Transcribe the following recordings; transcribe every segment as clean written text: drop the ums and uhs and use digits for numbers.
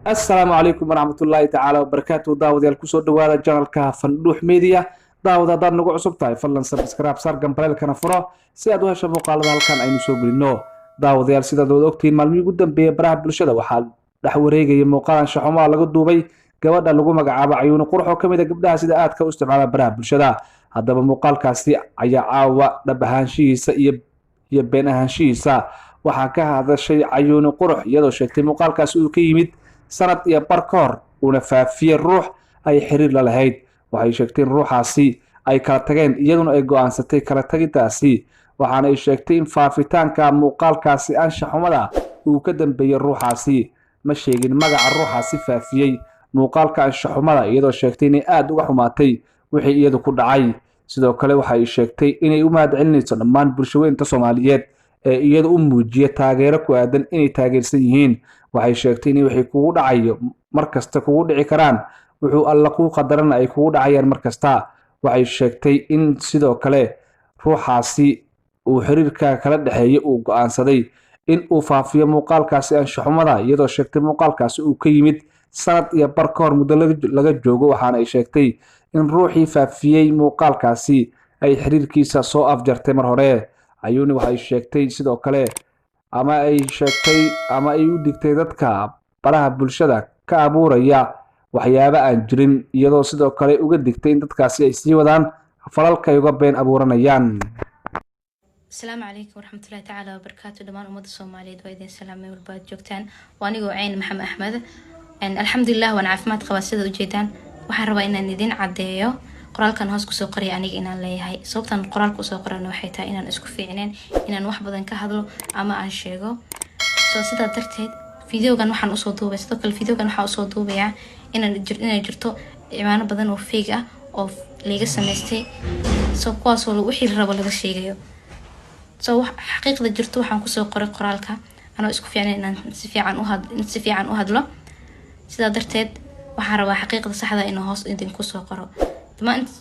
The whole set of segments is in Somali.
السلام عليكم ورحمة الله تعالى وبركاته. داود يالكسو دوادا جانالكا فندوح ميديا داود هدان نغو عصب تاي فلان سبسكرايب سار جنبريل كان فرا سي ادو هشا موقالada halkan aynu soo gelino daawad yaal sida dood ogtiin maalmihii ugu dambeeyay baraha bulshada waxaa dhex wareegaya muuqaal shaxuma laga duubay gabadha lagu magacaabo Cayuun Qurux oo kamid ah gabdhaha sida aadka u isticmaala baraha bulshada hadaba muuqaalkaasi ayaa caawa dhabahaanshihiisa iyo been ahaanshihiisa waxaa ka hadashay Cayuun Qurux iyadoo sheegtay muuqaalkaasi uu ka yimid sanad iyo barkoor una faafiyay ruux ay xiriir la lahayd waxay sheegtay ruuxaasi ay kala tageen iyaduna ay go'aansatay kala tagitaasi waxaana ay sheegtay in faafitaanka muuqaalkaasi anshaxumada uu ka dambeeyay ruuxaasi ma sheegin magaca ruuxaasi faafiyay muuqaalka anshaxumada iyadoo sheegtay inay aad uga xumaatay wixii iyadu ku dhacay sidoo kale waxay sheegtay inay u mahadcelinayso dhammaan bulshooyinka Soomaaliyeed ee iyadu u muujiyay taageero ku aadan inay taageersan yihiin waxay sheegtay in wixii kugu dhacayo markasta kugu dhici karaan wuxuu alla ku qadaran ay kugu dhacayaan markasta waxay sheegtay in sidoo kale ruuxaasi uu xiriirka kala dhaxeeyay uu go'aansaday in uu faafiyo muuqaalkaasi anshaxumada iyadoo sheegtay muuqaalkaasi uu ka yimid sanad iyo barkoor muddo laga joogo waxaana ay sheegtay in ruuxii faafiyay muuqaalkaasi ay xiriirkiisa soo afjartay mar hore ayuuni waxay sheegtay sidoo kale ama ay u digtay dadka baraha bulshada ka abuuraya waxyaabo aan jirin iyadoo sidoo kale uga digtay in dadkaasi ay sii wadaan falalka ay uga been abuuranayaan. السلام عليكم ورحمة الله تعالى وبركاته دمان أمد الصومالية وإذن سلام والباد جوكتان وأنا عين محمد أحمد الحمد لله وأنا عافمات قواسيد وجيتان وحربا إن ندين عديو قرال كان هاسكو سو قري أنيق إنان ليهاي صوبتان قرال كو سو قرانو حيتا إنان اسكو في عنين إنان وحبادان كهدلو أما أن شيغو سو سيدا درتيد فيديو كان وحان أسو دوبي سيدوك الفيديو كان وحان أسو دوبي إنان جرتو إيمانا بدان وفيقة أو ليغا سميستي سو كواسو وحي الرابو لغا شيغيو سو حقيقة جرتو وحان كو سو قري قرالكا أنا اسكو في عنين إنان سفيعان أهدلو سيدا درتيد waxaan rabaa xaqiiqda saxda ah in hoos idin ku soo qoro dama inta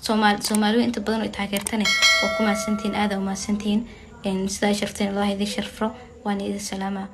Soomaaliyeed inta badan oo taageertane oo kuma santiin aad u ma santiin in sida sharfteen Allah idin sharfro waan idin salaama